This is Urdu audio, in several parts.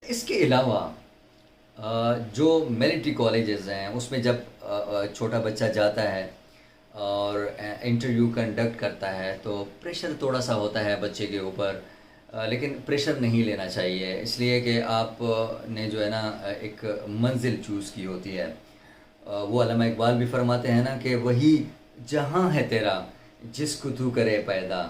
اس کے علاوہ جو ملٹری کالجز ہیں اس میں جب چھوٹا بچہ جاتا ہے اور انٹرویو کنڈکٹ کرتا ہے تو پریشر تھوڑا سا ہوتا ہے بچے کے اوپر، لیکن پریشر نہیں لینا چاہیے، اس لیے کہ آپ نے جو ہے نا ایک منزل چوز کی ہوتی ہے۔ وہ علامہ اقبال بھی فرماتے ہیں نا کہ وہی جہاں ہے تیرا جس کو تو کرے پیدا،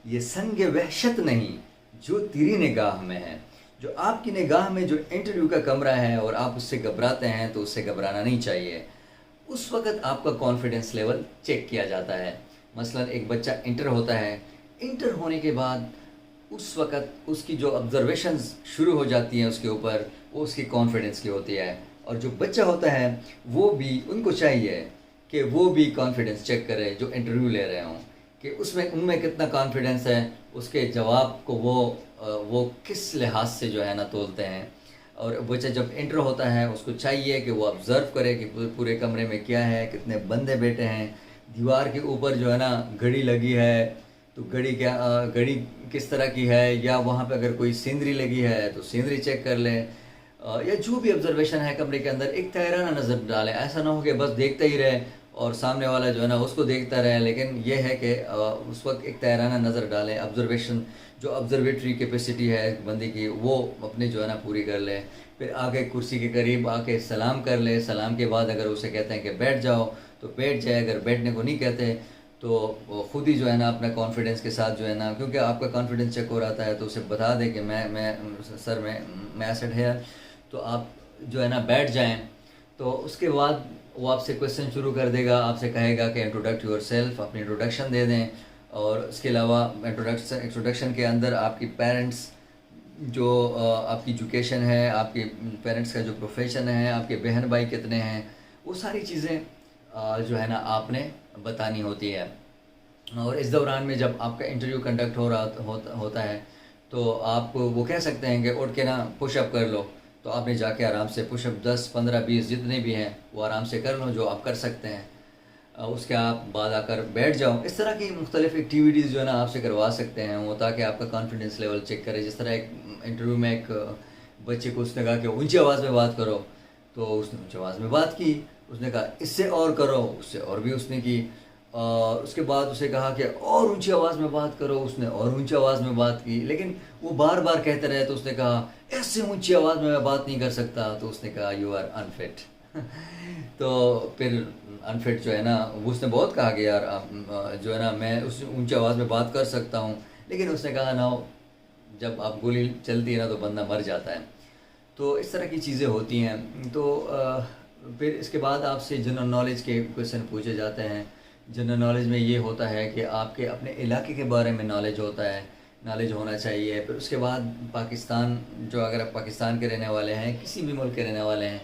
یہ سنگ وحشت نہیں جو تیری نگاہ میں ہے۔ جو آپ کی نگاہ میں جو انٹرویو کا کمرہ ہے اور آپ اس سے گھبراتے ہیں تو اس سے گھبرانا نہیں چاہیے۔ اس وقت آپ کا کانفیڈنس لیول چیک کیا جاتا ہے۔ مثلا ایک بچہ انٹر ہوتا ہے، انٹر ہونے کے بعد اس وقت اس کی جو آبزرویشنز شروع ہو جاتی ہیں اس کے اوپر، وہ اس کی کانفیڈنس کی ہوتی ہے۔ اور جو بچہ ہوتا ہے وہ بھی، ان کو چاہیے کہ وہ بھی کانفیڈنس چیک کرے جو انٹرویو لے رہے ہوں، کہ اس میں ان میں کتنا کانفیڈنس ہے، اس کے جواب کو وہ کس لحاظ سے جو ہے نا تولتے ہیں۔ اور بچہ جب انٹر ہوتا ہے اس کو چاہیے کہ وہ آبزرو کرے کہ پورے کمرے میں کیا ہے، کتنے بندے بیٹھے ہیں، دیوار کے اوپر جو ہے نا گھڑی لگی ہے تو گھڑی کس طرح کی ہے، یا وہاں پہ اگر کوئی سینری لگی ہے تو سینری چیک کر لیں، یا جو بھی آبزرویشن ہے کمرے کے اندر ایک تیرانہ نظر ڈالیں۔ ایسا نہ ہو کہ بس دیکھتا ہی رہے اور سامنے والا جو ہے نا اس کو دیکھتا رہے، لیکن یہ ہے کہ اس وقت ایک تیرانہ نظر ڈالیں، آبزرویشن جو آبزرویٹری کیپیسٹی ہے ایک بندے کی وہ اپنے جو ہے نا پوری کر لے۔ پھر آگے کرسی کے قریب آ کے سلام کر لے، سلام کے بعد اگر اسے کہتے ہیں کہ بیٹھ جاؤ تو بیٹھ جائے، اگر بیٹھنے کو نہیں کہتے تو وہ خود ہی جو ہے نا اپنا کانفیڈنس کے ساتھ جو ہے نا، کیونکہ آپ کا کانفیڈنس چیک ہو رہا ہے تو اسے بتا دے کہ میں سر میں ایسڈ ہے، تو آپ جو ہے نا بیٹھ جائیں۔ تو اس کے بعد وہ آپ سے کویسچن شروع کر دے گا، آپ سے کہے گا کہ انٹروڈکٹ یور سیلف، اپنی انٹروڈکشن دے دیں۔ اور اس کے علاوہ انٹروڈکشن کے اندر آپ کی پیرنٹس جو آپ کی ایجوکیشن ہے، آپ کے پیرنٹس کا جو پروفیشن ہے، آپ کے بہن بھائی کتنے ہیں، وہ ساری چیزیں جو ہے نا آپ نے بتانی ہوتی ہے۔ اور اس دوران میں جب آپ کا انٹرویو کنڈکٹ ہوتا ہے تو آپ وہ کہہ سکتے ہیں کہ اٹھ کے نا پش اپ کر لو، تو آپ نے جا کے آرام سے پش اپ 10 15 20 جتنے بھی ہیں وہ آرام سے کر لو جو آپ کر سکتے ہیں۔ اس کے آپ بعد آ کر بیٹھ جاؤ۔ اس طرح کی مختلف ایکٹیویٹیز جو ہے نا آپ سے کروا سکتے ہیں وہ، تاکہ آپ کا کانفیڈنس لیول چیک کرے۔ جس طرح ایک انٹرویو میں ایک بچے کو اس نے کہا کہ اونچی آواز میں بات کرو، تو اس نے اونچی آواز میں بات کی۔ اس نے کہا اس سے اور کرو، اس سے اور بھی اس نے کی۔ اور اس کے بعد اسے کہا کہ اور اونچی آواز میں بات کرو، اس نے اور اونچی آواز میں بات کی، لیکن وہ بار بار کہتے رہے تو اس نے کہا اس سے اونچی آواز میں بات نہیں کر سکتا، تو اس نے کہا یو آر انفٹ۔ تو پھر انفٹ جو ہے نا وہ اس نے بہت کہا کہ یار جو ہے نا میں اس اونچی آواز میں بات کر سکتا ہوں، لیکن اس نے کہا نا جب آپ گولی چلتی ہے نا تو بندہ مر جاتا ہے۔ تو اس طرح کی چیزیں ہوتی ہیں۔ تو پھر اس کے بعد آپ سے جنرل نالج کے کویشچن پوچھے جاتے ہیں۔ جنرل نالج میں یہ ہوتا ہے کہ آپ کے اپنے علاقے کے بارے میں نالج ہونا چاہیے۔ پھر اس کے بعد پاکستان، جو اگر آپ پاکستان کے رہنے والے ہیں، کسی بھی ملک کے رہنے والے ہیں،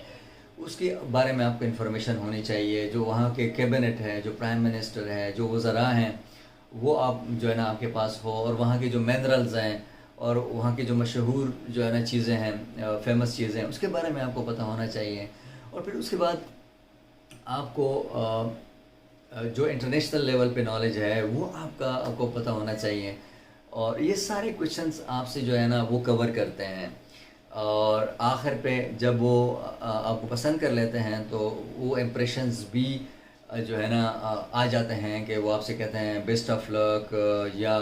اس کے بارے میں آپ کو انفارمیشن ہونی چاہیے۔ جو وہاں کے کیبنٹ ہے، جو پرائم منسٹر ہے، جو وزراء ہیں، وہ آپ جو ہے نا آپ کے پاس ہو، اور وہاں کے جو منرلز ہیں اور وہاں کی جو مشہور جو ہے نا چیزیں ہیں، فیمس چیزیں، اس کے بارے میں آپ کو پتہ ہونا چاہیے۔ اور پھر اس کے بعد آپ کو جو انٹرنیشنل لیول پہ نالج ہے وہ آپ کو پتہ ہونا چاہیے۔ اور یہ سارے کویشچنس آپ سے جو ہے نا وہ کور کرتے ہیں، اور آخر پہ جب وہ آپ کو پسند کر لیتے ہیں تو وہ امپریشنز بھی جو ہے نا آ جاتے ہیں کہ وہ آپ سے کہتے ہیں بیسٹ آف لک، یا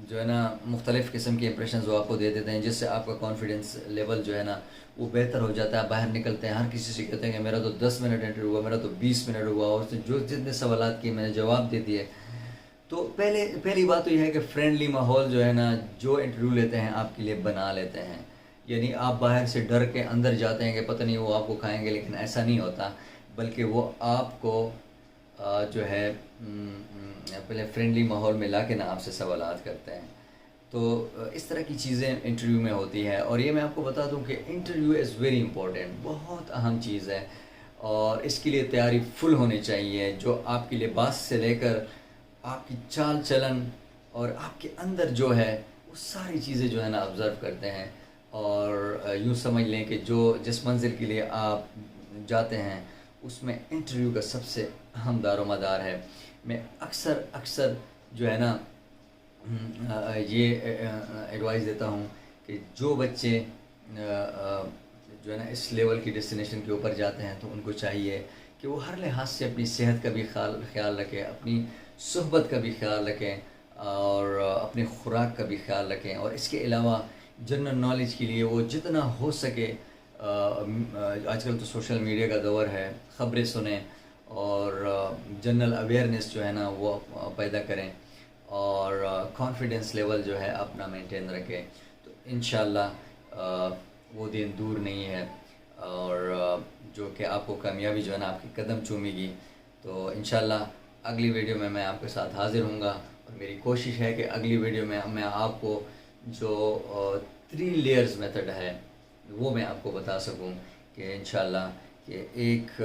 جو ہے نا مختلف قسم کے امپریشنز وہ آپ کو دے دیتے ہیں، جس سے آپ کا کانفیڈنس لیول جو ہے نا وہ بہتر ہو جاتا ہے۔ باہر نکلتے ہیں ہر کسی سے کہتے ہیں کہ میرا تو 10 منٹ انٹرویو ہوا، میرا تو 20 منٹ ہوا، اور اس نے جو جتنے سوالات کیے میں نے جواب دے دیے۔ تو پہلی بات تو یہ ہے کہ فرینڈلی ماحول جو ہے نا جو انٹرویو لیتے ہیں آپ کے لیے بنا لیتے ہیں۔ یعنی آپ باہر سے ڈر کے اندر جاتے ہیں کہ پتہ نہیں وہ آپ کو کھائیں گے، لیکن ایسا نہیں ہوتا، بلکہ وہ آپ کو جو ہے پہلے فرینڈلی ماحول میں لا کے نا آپ سے سوالات کرتے ہیں۔ تو اس طرح کی چیزیں انٹرویو میں ہوتی ہے۔ اور یہ میں آپ کو بتا دوں کہ انٹرویو از ویری امپورٹنٹ، بہت اہم چیز ہے، اور اس کے لیے تیاری فل ہونی چاہیے۔ جو آپ کے لباس سے لے کر آپ کی چال چلن اور آپ کے اندر جو ہے وہ ساری چیزیں جو ہے نا آبزرو کرتے ہیں۔ اور یوں سمجھ لیں کہ جس منزل کے لیے آپ جاتے ہیں اس میں انٹرویو کا سب سے اہم دار و مدار ہے۔ میں اکثر جو ہے نا یہ ایڈوائز دیتا ہوں کہ جو بچے جو ہے نا اس لیول کی ڈیسٹینیشن کے اوپر جاتے ہیں تو ان کو چاہیے کہ وہ ہر لحاظ سے اپنی صحت کا بھی خیال رکھیں، اپنی صحبت کا بھی خیال رکھیں، اور اپنے خوراک کا بھی خیال رکھیں، اور اس کے علاوہ جنرل نالج کے لیے وہ جتنا ہو سکے آج کل تو سوشل میڈیا کا دور ہے، خبریں سنیں اور جنرل اویئرنیس جو ہے نا وہ پیدا کریں، اور کانفیڈنس لیول جو ہے اپنا مینٹین رکھیں، تو انشاءاللہ وہ دن دور نہیں ہے، اور جو کہ آپ کو کامیابی جو ہے نا آپ کی قدم چومے گی۔ تو انشاءاللہ اگلی ویڈیو میں میں آپ کے ساتھ حاضر ہوں گا، اور میری کوشش ہے کہ اگلی ویڈیو میں آپ کو جو 3 لیئرز میتھڈ ہے وہ میں آپ کو بتا سکوں، کہ انشاءاللہ کہ ایک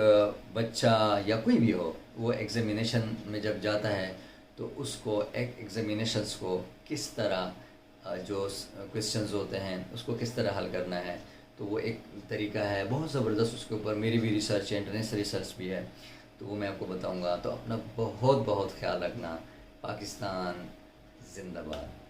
بچہ یا کوئی بھی ہو وہ ایگزامینیشن میں جب جاتا ہے تو اس کو ایگزامینیشنس کو کس طرح جو کویسچنز ہوتے ہیں اس کو کس طرح حل کرنا ہے، تو وہ ایک طریقہ ہے بہت زبردست، اس کے اوپر میری بھی ریسرچ ہے، انٹرنیشنل ریسرچ بھی ہے، تو وہ میں آپ کو بتاؤں گا۔ تو اپنا بہت بہت خیال رکھنا۔ پاکستان زندہ باد۔